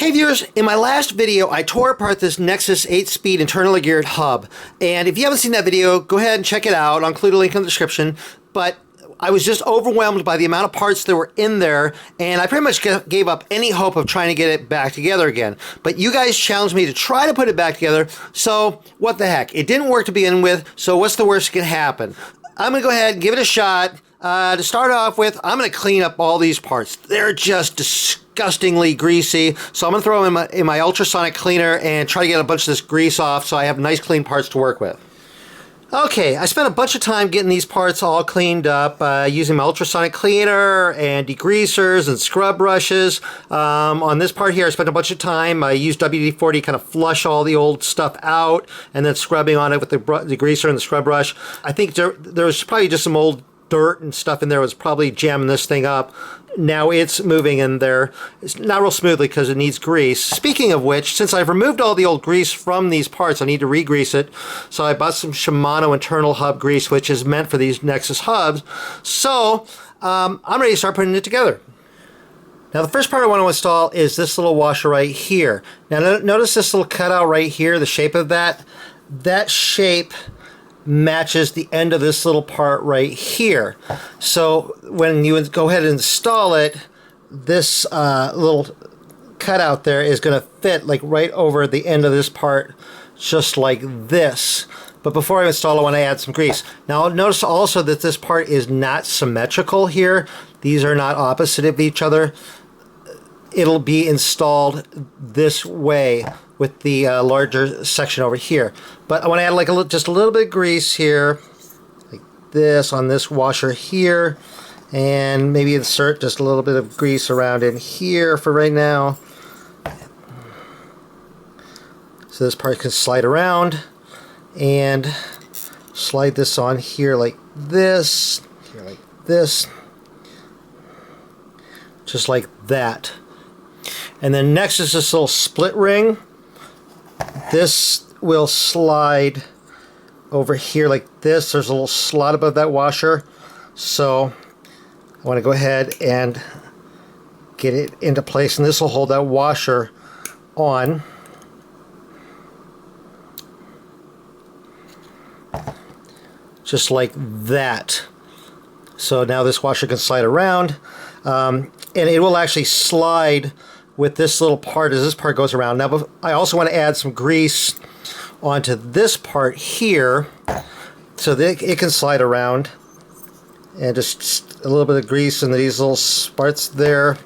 Hey viewers, in my last video I tore apart this Nexus 8-speed internally geared hub, and if you haven't seen that video, go ahead and check it out. I'll include a link in the description, but I was just overwhelmed by the amount of parts that were in there, and I pretty much gave up any hope of trying to get it back together again. But you guys challenged me to try to put it back together, so what the heck. It didn't work to begin with, so what's the worst that can happen? I'm going to go ahead and give it a shot. To start off with, I'm going to clean up all these parts. They're just disgustingly greasy, so I'm going to throw them in my ultrasonic cleaner and try to get a bunch of this grease off so I have nice clean parts to work with. Okay, I spent a bunch of time getting these parts all cleaned up using my ultrasonic cleaner and degreasers and scrub brushes. On this part here, I spent a bunch of time. I used WD-40 to kind of flush all the old stuff out and then scrubbing on it with the degreaser and the scrub brush. I think there was probably just some old dirt and stuff in there was probably jamming this thing up. Now it's moving in there. It's not real smoothly because it needs grease. Speaking of which, since I've removed all the old grease from these parts, I need to re-grease it. So I bought some Shimano internal hub grease, which is meant for these Nexus hubs. So I'm ready to start putting it together. Now the first part I want to install is this little washer right here. Now notice this little cutout right here, the shape of that. That shape matches the end of this little part right here. So when you go ahead and install it, this little cutout there is going to fit like right over the end of this part, just like this. But before I install it, I want to add some grease. Now notice also that this part is not symmetrical here. These are not opposite of each other. It'll be installed this way with the larger section over here. But I want to add like just a little bit of grease here, like this on this washer here, and maybe insert just a little bit of grease around in here for right now. So this part can slide around, and slide this on here like this, just like that. And then next is this little split ring. This will slide over here like this. There's a little slot above that washer. So I want to go ahead and get it into place, and this will hold that washer on. Just like that. So now this washer can slide around, and it will actually slide with this little part as this part goes around. Now I also want to add some grease onto this part here so that it can slide around, and just a little bit of grease in these little parts there,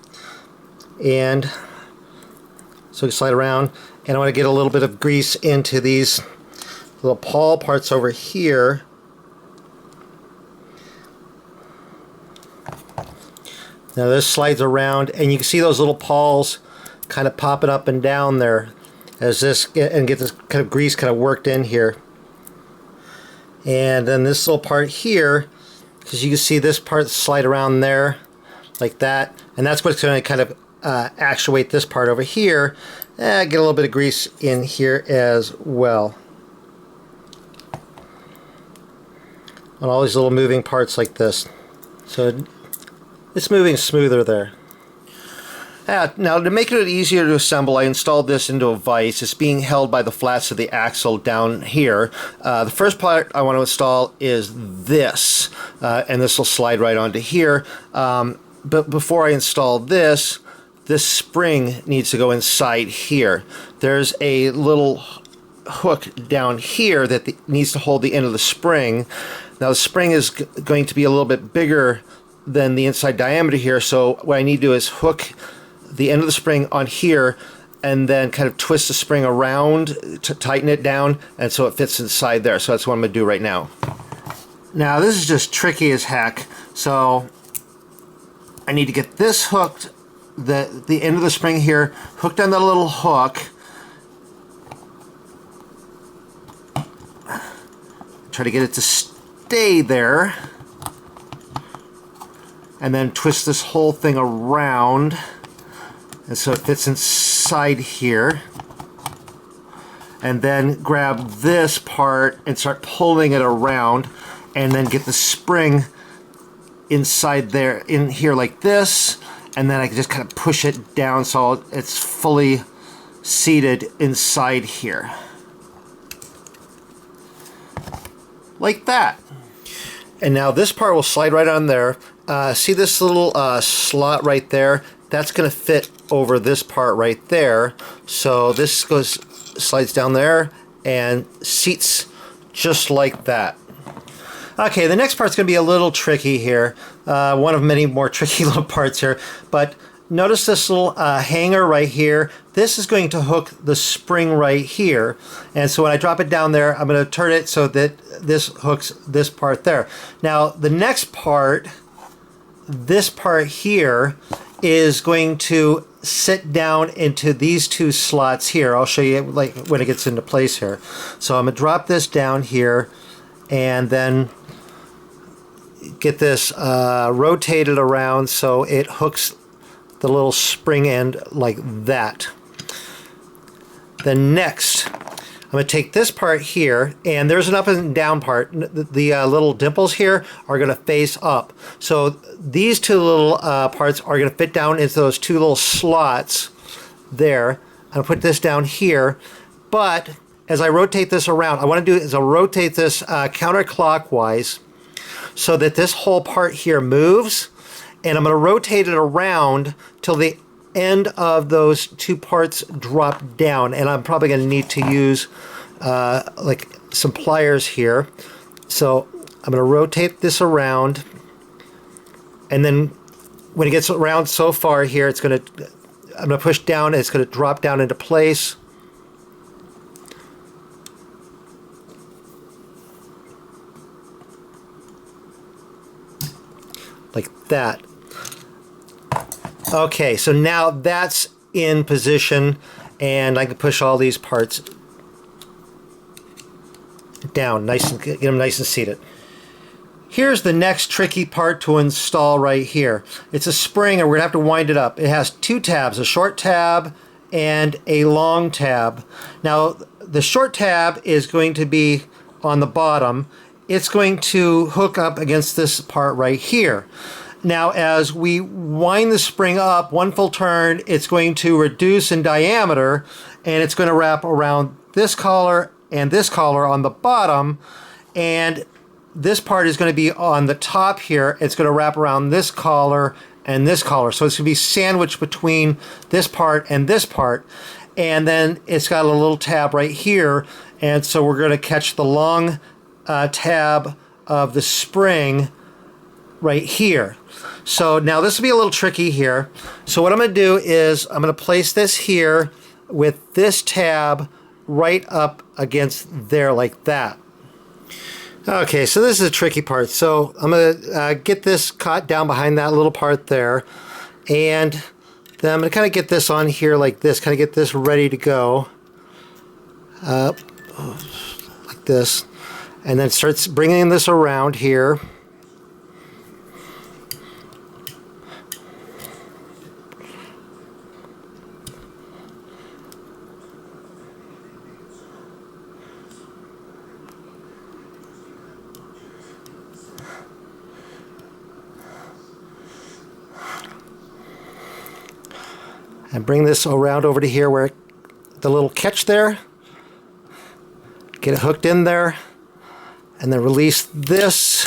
and so it can slide around. And I want to get a little bit of grease into these little pawl parts over here. Now this slides around, and you can see those little pawls kind of popping up and down there as this, and get this kind of grease kind of worked in here. And then this little part here, because you can see this part slide around there like that, and that's what's going to kind of actuate this part over here. Get a little bit of grease in here as well on all these little moving parts like this. So it's moving smoother there. Now to make it easier to assemble, I installed this into a vise. It's being held by the flats of the axle down here. The first part I want to install is this, and this will slide right onto here. But before I install this spring needs to go inside here. There's a little hook down here that needs to hold the end of the spring. Now the spring is going to be a little bit bigger than the inside diameter here, so what I need to do is hook the end of the spring on here and then kind of twist the spring around to tighten it down, and so it fits inside there. So that's what I'm going to do right now. Now this is just tricky as heck, so I need to get this hooked, the end of the spring here hooked on the little hook. Try to get it to stay there, and then twist this whole thing around, and so it fits inside here. And then grab this part and start pulling it around, and then get the spring inside there, in here like this, and then I can just kind of push it down so it's fully seated inside here. Like that. And now this part will slide right on there. See this little slot right there? That's going to fit over this part right there. So this slides down there and seats just like that. Okay, the next part's going to be a little tricky here. One of many more tricky little parts here. But notice this little hanger right here. This is going to hook the spring right here. And so when I drop it down there, I'm going to turn it so that this hooks this part there. Now, the next part, this part here, is going to sit down into these two slots here. I'll show you like when it gets into place here. So I'm going to drop this down here and then get this rotated around so it hooks the little spring end like that. Then next, I'm going to take this part here, and there's an up and down part. The little dimples here are going to face up. So these two little parts are going to fit down into those two little slots there. I'm going to put this down here, but as I rotate this around, I want to do is I'll rotate this counterclockwise so that this whole part here moves, and I'm going to rotate it around till the end of those two parts drop down, and I'm probably going to need to use like some pliers here. So I'm going to rotate this around, and then when it gets around so far here, I'm going to push down, and it's going to drop down into place. Like that. Okay, so now that's in position, and I can push all these parts down, get them nice and seated. Here's the next tricky part to install right here. It's a spring, and we're gonna have to wind it up. It has two tabs, a short tab and a long tab. Now, the short tab is going to be on the bottom. It's going to hook up against this part right here. Now, as we wind the spring up one full turn, it's going to reduce in diameter, and it's going to wrap around this collar and this collar on the bottom, and this part is going to be on the top here. It's going to wrap around this collar and this collar. So it's going to be sandwiched between this part and this part. And then it's got a little tab right here, and so we're going to catch the long tab of the spring right here. So now this will be a little tricky here. So what I'm going to do is I'm going to place this here with this tab right up against there like that. Okay, so this is a tricky part. So I'm going to get this caught down behind that little part there, and then I'm going to kind of get this on here like this, kind of get this ready to go like this, and then starts bringing this around here. And bring this around over to here where the little catch there. Get it hooked in there. And then release this.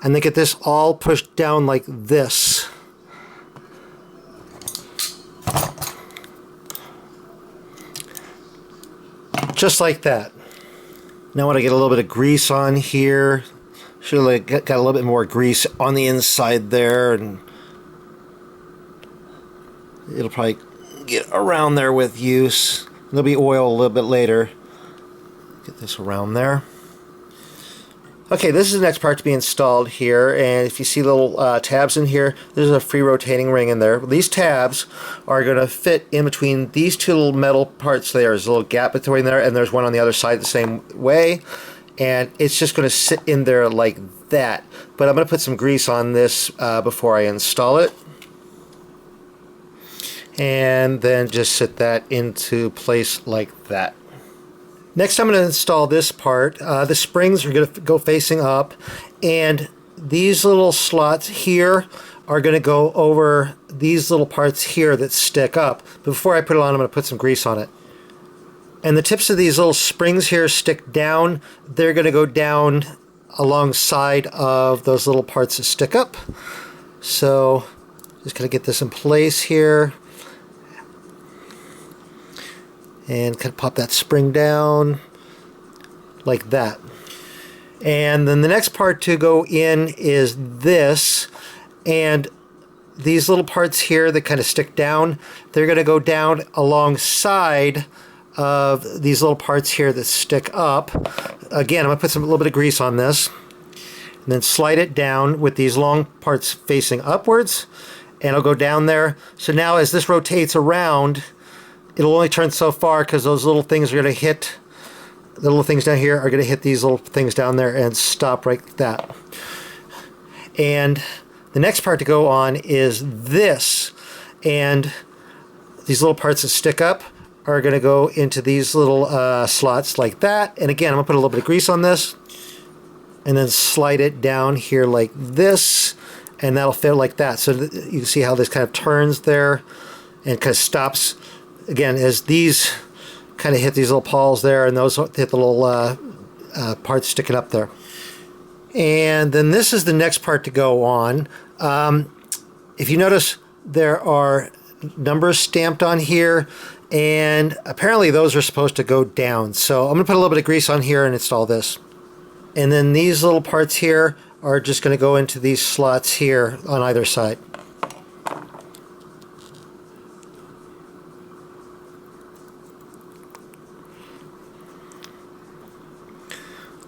And then get this all pushed down like this. Just like that. Now I want to get a little bit of grease on here. Should have got a little bit more grease on the inside there, and it'll probably get around there with use. There'll be oil a little bit later. Get this around there. Okay, this is the next part to be installed here, and if you see little tabs in here, there's a free rotating ring in there. These tabs are going to fit in between these two little metal parts there. There's a little gap between there, and there's one on the other side the same way, and it's just going to sit in there like that. But I'm going to put some grease on this before I install it. And then just sit that into place like that. Next, I'm going to install this part. The springs are going to go facing up, and these little slots here are going to go over these little parts here that stick up. But before I put it on, I'm going to put some grease on it. And the tips of these little springs here stick down. They're going to go down alongside of those little parts that stick up. So just going to get this in place here. And kind of pop that spring down like that. And then the next part to go in is this. And these little parts here that kind of stick down, they're going to go down alongside of these little parts here that stick up. Again, I'm going to put a little bit of grease on this. And then slide it down with these long parts facing upwards. And I'll go down there. So now as this rotates around, it'll only turn so far because those little things are going to hit, the little things down here are going to hit these little things down there and stop right like that. And the next part to go on is this. And these little parts that stick up are going to go into these little slots like that. And again, I'm going to put a little bit of grease on this. And then slide it down here like this. And that'll fit like that. So you can see how this kind of turns there and kind of stops. Again, as these kind of hit these little pawls there, and those hit the little parts sticking up there. And then this is the next part to go on. If you notice, there are numbers stamped on here, and apparently those are supposed to go down. So I'm going to put a little bit of grease on here and install this. And then these little parts here are just going to go into these slots here on either side.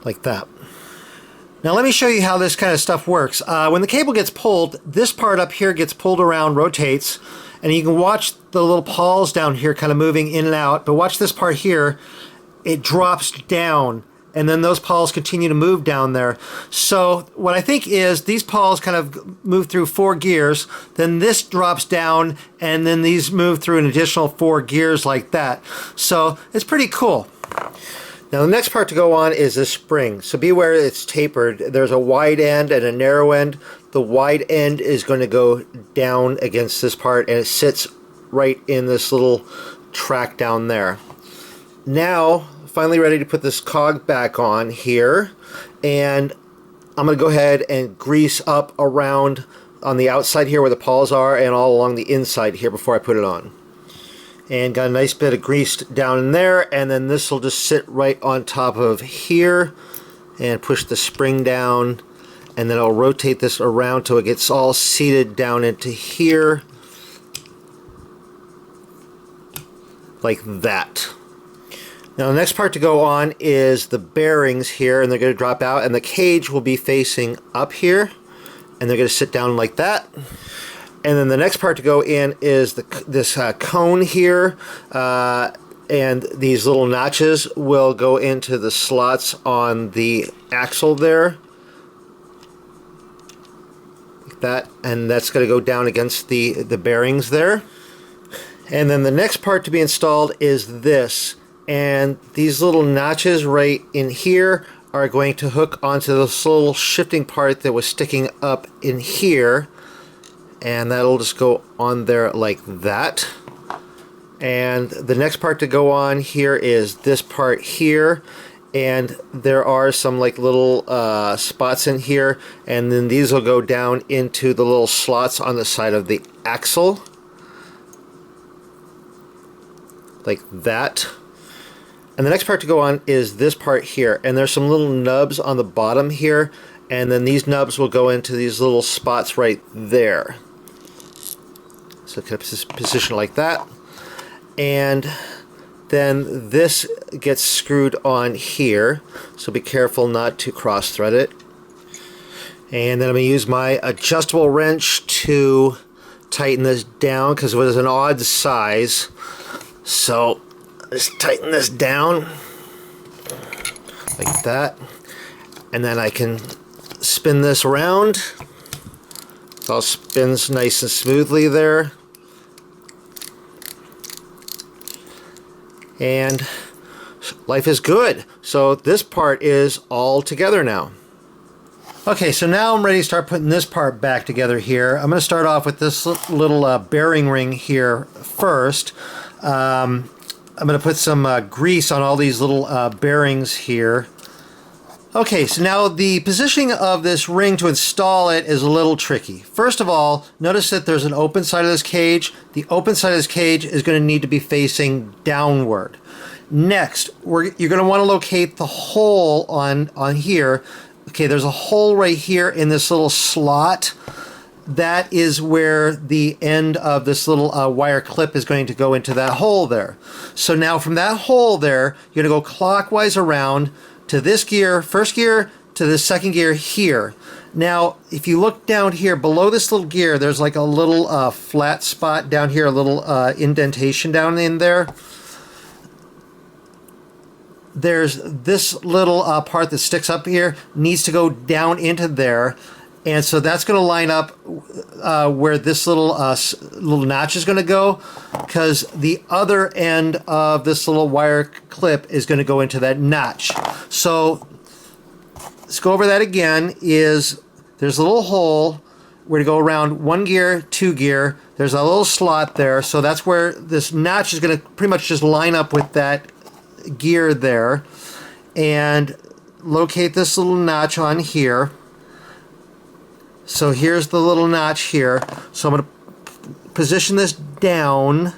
Like that. Now let me show you how this kind of stuff works. When the cable gets pulled, this part up here gets pulled around, rotates, and you can watch the little pawls down here kind of moving in and out. But watch this part here, it drops down, and then those pawls continue to move down there. So what I think is these pawls kind of move through 4 gears, then this drops down, and then these move through an additional 4 gears like that. So it's pretty cool. Now the next part to go on is this spring. So be aware it's tapered. There's a wide end and a narrow end. The wide end is going to go down against this part, and it sits right in this little track down there. Now, finally ready to put this cog back on here, and I'm going to go ahead and grease up around on the outside here where the pawls are and all along the inside here before I put it on. And got a nice bit of grease down in there, and then this will just sit right on top of here and push the spring down, and then I'll rotate this around till it gets all seated down into here like that. Now the next part to go on is the bearings here, and they're going to drop out, and the cage will be facing up here, and they're going to sit down like that. And then the next part to go in is this cone here, and these little notches will go into the slots on the axle there, like that, and that's going to go down against the bearings there. And then the next part to be installed is this, and these little notches right in here are going to hook onto this little shifting part that was sticking up in here. And that'll just go on there like that. And the next part to go on here is this part here, and there are some like little spots in here, and then these will go down into the little slots on the side of the axle like that. And the next part to go on is this part here, and there's some little nubs on the bottom here, and then these nubs will go into these little spots right there. So kind of position like that, and then this gets screwed on here, so be careful not to cross thread it. And then I'm going to use my adjustable wrench to tighten this down because it was an odd size. So just tighten this down like that, and then I can spin this around. It all spins nice and smoothly there. And life is good. So this part is all together now. Okay, so now I'm ready to start putting this part back together here. I'm going to start off with this little bearing ring here first. I'm going to put some grease on all these little bearings here. Okay, so now the positioning of this ring to install it is a little tricky. First of all, notice that there's an open side of this cage. The open side of this cage is going to need to be facing downward. Next, you're going to want to locate the hole on here. Okay, there's a hole right here in this little slot. That is where the end of this little wire clip is going to go into that hole there. So now from that hole there, you're going to go clockwise around to this gear, first gear, to the second gear here. Now, if you look down here below this little gear, there's like a little flat spot down here, a little indentation down in there. There's this little part that sticks up here, needs to go down into there. And so that's going to line up where this little notch is going to go, because the other end of this little wire clip is going to go into that notch. So let's go over that again. There's a little hole. We're going to go around 1 gear, 2 gear. There's a little slot there. So that's where this notch is going to pretty much just line up with that gear there. And locate this little notch on here. So here's the little notch here. So I'm going to position this down,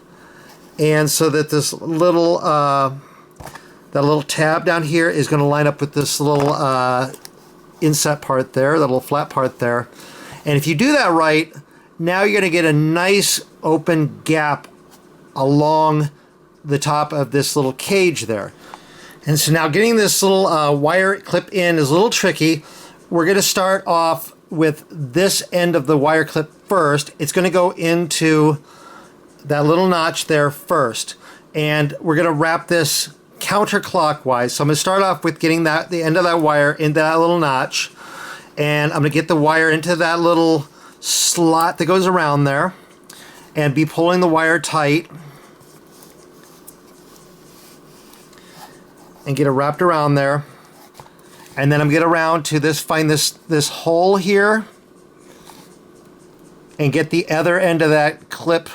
and so that this little that little tab down here is going to line up with this little inset part there, that little flat part there. And if you do that right, now you're going to get a nice open gap along the top of this little cage there. And so now getting this little wire clip in is a little tricky. We're going to start off with this end of the wire clip first. It's going to go into that little notch there first, and we're going to wrap this counterclockwise. So I'm going to start off with getting the end of that wire into that little notch, and I'm going to get the wire into that little slot that goes around there and be pulling the wire tight and get it wrapped around there. And then I'm going to get around to find this hole here and get the other end of that clip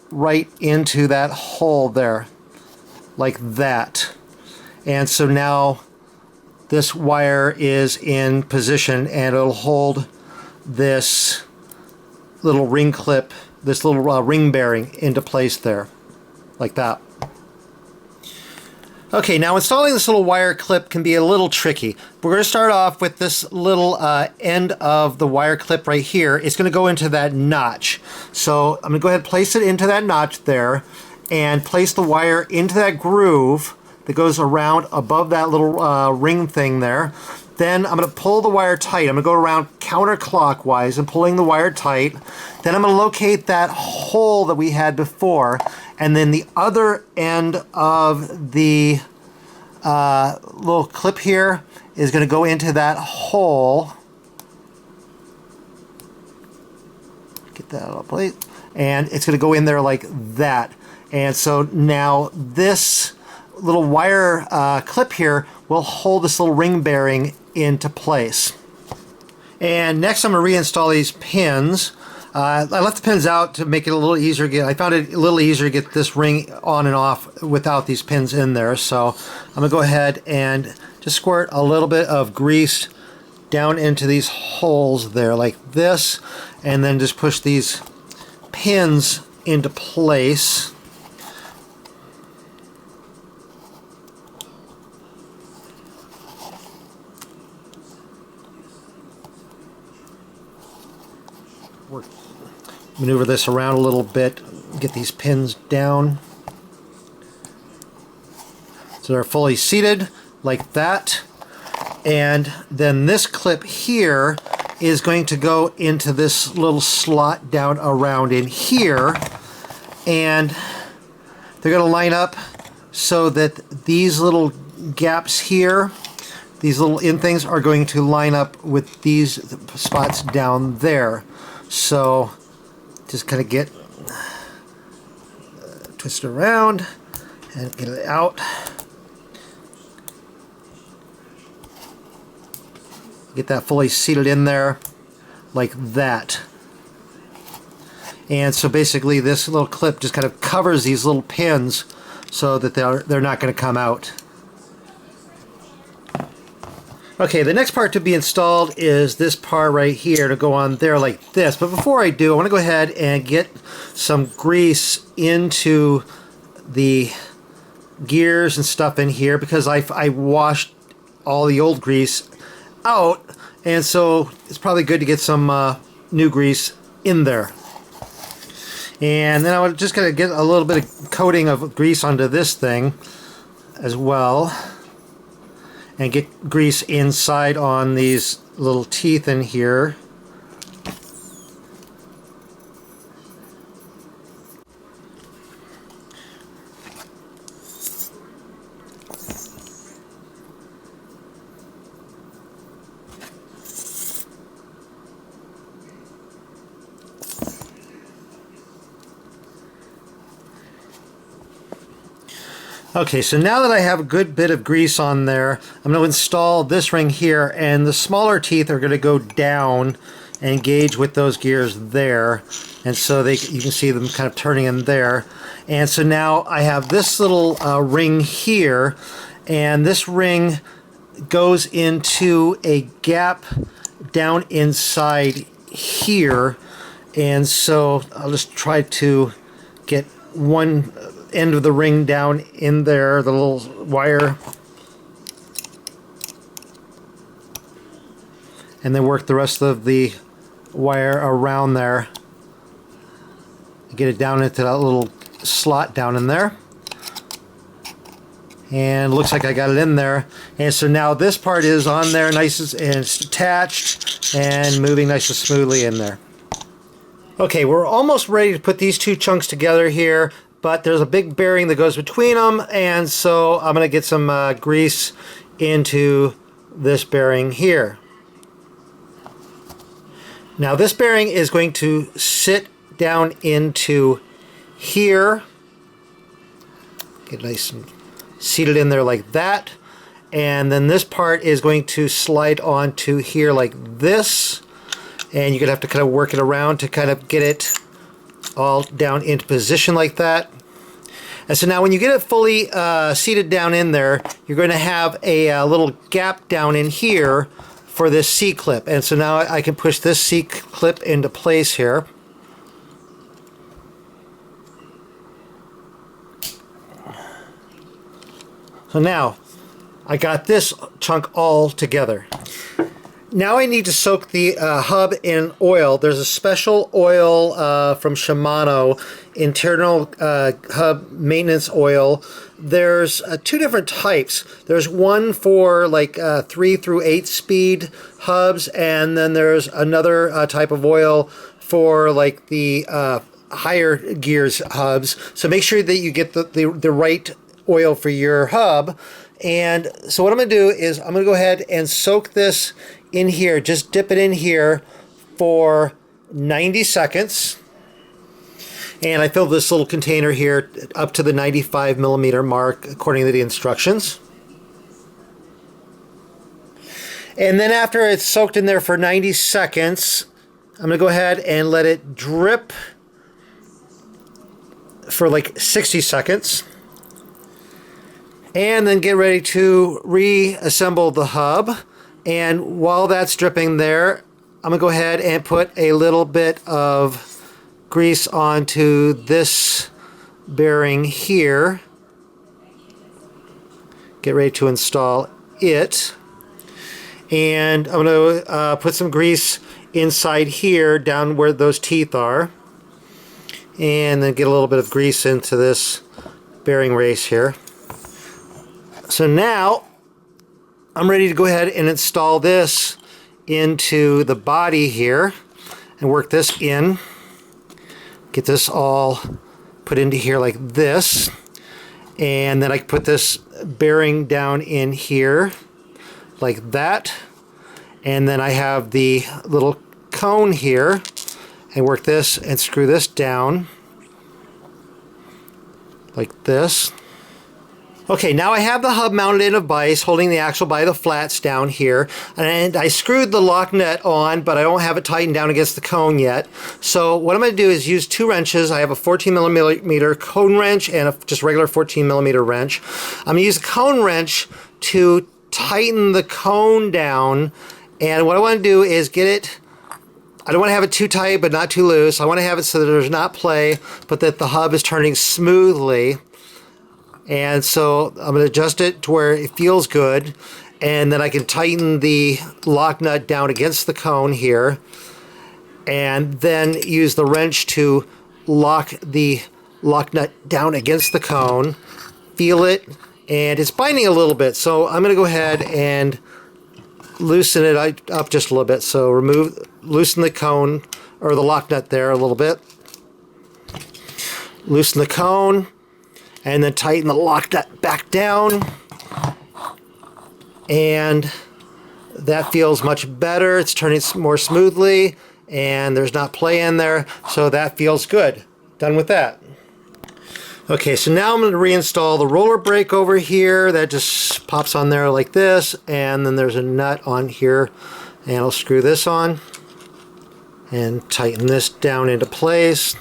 right into that hole there, like that. And so now this wire is in position, and it'll hold this little ring clip, this little ring bearing into place there, like that. Okay, now installing this little wire clip can be a little tricky. We're going to start off with this little end of the wire clip right here. It's going to go into that notch. So I'm going to go ahead and place it into that notch there, and place the wire into that groove that goes around above that little ring thing there. Then I'm going to pull the wire tight. I'm going to go around counterclockwise and pulling the wire tight. Then I'm going to locate that hole that we had before, and then the other end of the little clip here is going to go into that hole. Get that out of place. And it's going to go in there like that. And so now this little wire clip here will hold this little ring bearing into place. And next I'm going to reinstall these pins. I left the pins out to make it a little easier to get. I found it a little easier to get this ring on and off without these pins in there. So I'm going to go ahead and just squirt a little bit of grease down into these holes there like this, and then just push these pins into place. Maneuver this around a little bit, get these pins down so they're fully seated like that. And then this clip here is going to go into this little slot down around in here, and they're going to line up so that these little gaps here, these little in things, are going to line up with these spots down there. So just kind of get twist it around and get it out. Get that fully seated in there like that. And so basically this little clip just kind of covers these little pins so that they're not going to come out. Okay, the next part to be installed is this part right here to go on there like this. But before I do, I want to go ahead and get some grease into the gears and stuff in here, because I washed all the old grease out, and so it's probably good to get some new grease in there. And then I'm just going to get a little bit of coating of grease onto this thing as well, and get grease inside on these little teeth in here. Okay, so now that I have a good bit of grease on there, I'm going to install this ring here, and the smaller teeth are going to go down and engage with those gears there, and so you can see them kind of turning in there. And so now I have this little ring here, and this ring goes into a gap down inside here, and so I'll just try to get one end of the ring down in there, the little wire, and then work the rest of the wire around there. Get it down into that little slot down in there, and looks like I got it in there. And so now this part is on there nice and it's attached and moving nice and smoothly in there. Okay, we're almost ready to put these two chunks together here, but there's a big bearing that goes between them, and so I'm going to get some grease into this bearing here. Now this bearing is going to sit down into here, get nice and seated in there like that, and then this part is going to slide onto here like this, and you're going to have to kind of work it around to kind of get it all down into position like that. And so now when you get it fully seated down in there, you're going to have a little gap down in here for this C-clip. And so now I can push this C-clip into place here. So now I got this chunk all together. Now I need to soak the hub in oil. There's a special oil from Shimano, internal hub maintenance oil. There's two different types. There's one for like 3 through 8 speed hubs, and then there's another type of oil for like the higher gears hubs. So make sure that you get the right oil for your hub. And so what I'm going to do is I'm going to go ahead and soak this in here. Just dip it in here for 90 seconds. And I filled this little container here up to the 95 millimeter mark according to the instructions. And then after it's soaked in there for 90 seconds, I'm going to go ahead and let it drip for like 60 seconds. And then get ready to reassemble the hub. And while that's dripping there, I'm going to go ahead and put a little bit of grease onto this bearing here. Get ready to install it. And I'm going to put some grease inside here, down where those teeth are. And then get a little bit of grease into this bearing race here. So now I'm ready to go ahead and install this into the body here and work this in. Get this all put into here like this. And then I can put this bearing down in here like that. And then I have the little cone here, and work this and screw this down like this. Okay, now I have the hub mounted in a vise, holding the axle by the flats down here, and I screwed the lock nut on, but I don't have it tightened down against the cone yet. So what I'm going to do is use 2 wrenches. I have a 14 millimeter cone wrench and a just regular 14 millimeter wrench. I'm going to use a cone wrench to tighten the cone down, and what I want to do is get it, I don't want to have it too tight but not too loose. I want to have it so that there's not play, but that the hub is turning smoothly. And so I'm going to adjust it to where it feels good, and then I can tighten the lock nut down against the cone here, and then use the wrench to lock the lock nut down against the cone, feel it, and it's binding a little bit, so I'm going to go ahead and loosen it up just a little bit. So loosen the cone, or the lock nut there a little bit, loosen the cone, and then tighten the lock nut back down, and that feels much better. It's turning more smoothly, and there's not play in there, so that feels good. Done with that. Okay, so now I'm going to reinstall the roller brake over here. That just pops on there like this, and then there's a nut on here, and I'll screw this on and tighten this down into place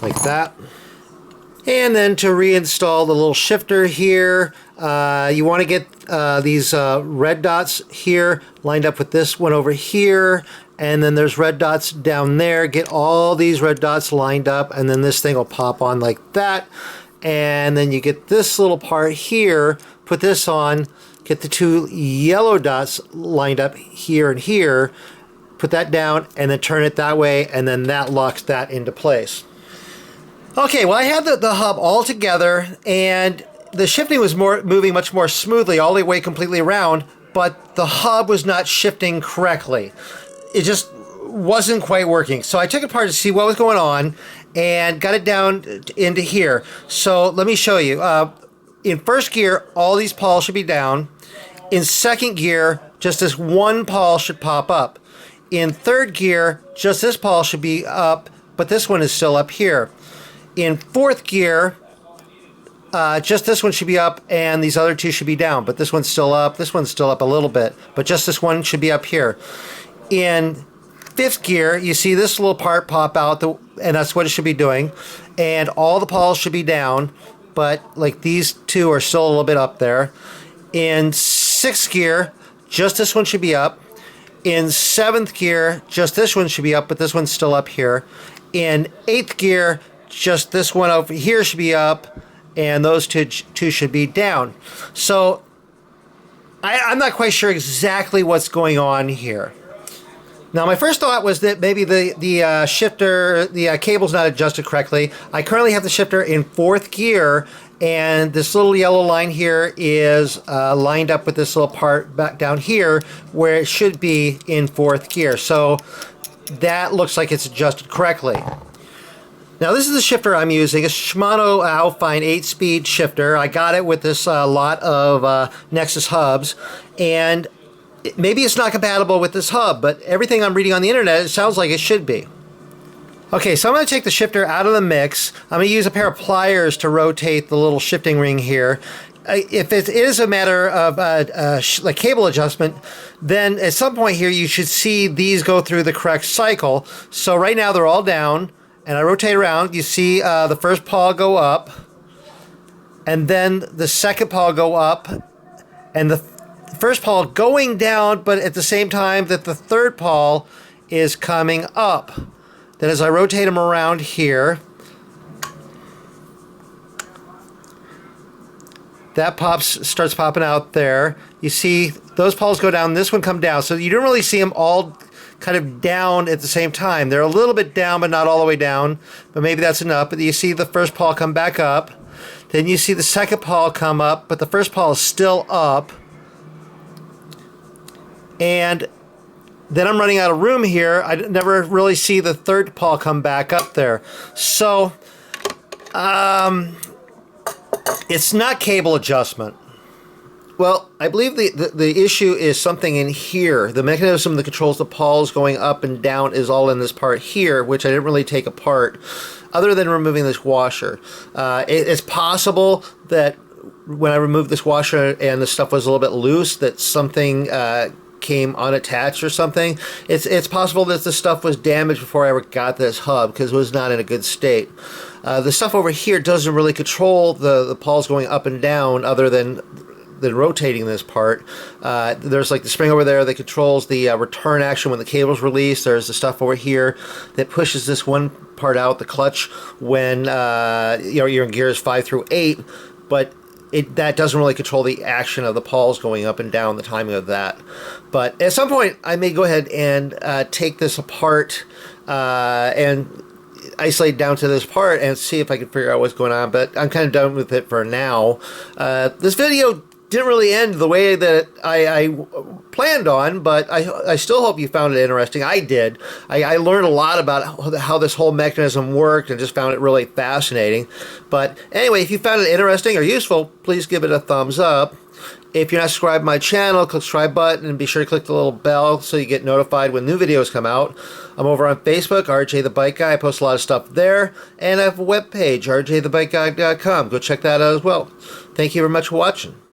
like that. And then to reinstall the little shifter here, you want to get these red dots here lined up with this one over here, and then there's red dots down there. Get all these red dots lined up, and then this thing will pop on like that. And then you get this little part here, put this on, get the 2 yellow dots lined up here and here, put that down, and then turn it that way, and then that locks that into place. Okay, well, I had the hub all together, and the shifting was moving much more smoothly all the way completely around, but the hub was not shifting correctly. It just wasn't quite working. So I took it apart to see what was going on and got it down into here. So let me show you. In first gear, all these pawls should be down. In second gear, just this one pawl should pop up. In third gear, just this pawl should be up, but this one is still up here. In fourth gear, just this one should be up, and these other 2 should be down, but this one's still up, this one's still up a little bit, but just this one should be up here. In fifth gear, you see this little part pop out, and that's what it should be doing, and all the pawls should be down, but like these 2 are still a little bit up there. In sixth gear, just this one should be up. In seventh gear, just this one should be up, but this one's still up here. In eighth gear, just this one over here should be up, and those two should be down. So I'm not quite sure exactly what's going on here. Now, my first thought was that maybe the shifter, the cable's not adjusted correctly. I currently have the shifter in fourth gear, and this little yellow line here is lined up with this little part back down here where it should be in fourth gear. So that looks like it's adjusted correctly. Now, this is the shifter I'm using, a Shimano Alfine 8-speed shifter. I got it with this lot of Nexus hubs, and maybe it's not compatible with this hub, but everything I'm reading on the internet, it sounds like it should be. Okay, so I'm going to take the shifter out of the mix. I'm going to use a pair of pliers to rotate the little shifting ring here. If it is a matter of like cable adjustment, then at some point here you should see these go through the correct cycle. So right now they're all down, and I rotate around. You see the first paw go up, and then the second paw go up, and the first paw going down, but at the same time that the third paw is coming up. Then as I rotate them around here, that starts popping out there. You see those paws go down, this one come down. So you don't really see them all kind of down at the same time. They're a little bit down, but not all the way down. But maybe that's enough. But you see the first paw come back up. Then you see the second paw come up, but the first paw is still up. And then I'm running out of room here. I never really see the third paw come back up there. So, it's not cable adjustment. Well, I believe the issue is something in here. The mechanism that controls the pawls going up and down is all in this part here, which I didn't really take apart, other than removing this washer. It's possible that when I removed this washer and the stuff was a little bit loose, that something came unattached or something. It's possible that the stuff was damaged before I ever got this hub, because it was not in a good state. The stuff over here doesn't really control the pawls going up and down, other than rotating this part. There's like the spring over there that controls the return action when the cable's released. There's the stuff over here that pushes this one part out, the clutch, when you're in gears 5 through 8, but that doesn't really control the action of the pawls going up and down, the timing of that. But at some point I may go ahead and take this apart and isolate down to this part and see if I can figure out what's going on, but I'm kind of done with it for now. This video didn't really end the way that I planned on, but I still hope you found it interesting. I did. I learned a lot about how this whole mechanism worked and just found it really fascinating. But anyway, if you found it interesting or useful, please give it a thumbs up. If you're not subscribed to my channel, click the subscribe button and be sure to click the little bell so you get notified when new videos come out. I'm over on Facebook, RJ the Bike Guy. I post a lot of stuff there. And I have a webpage, rjthebikeguy.com. Go check that out as well. Thank you very much for watching.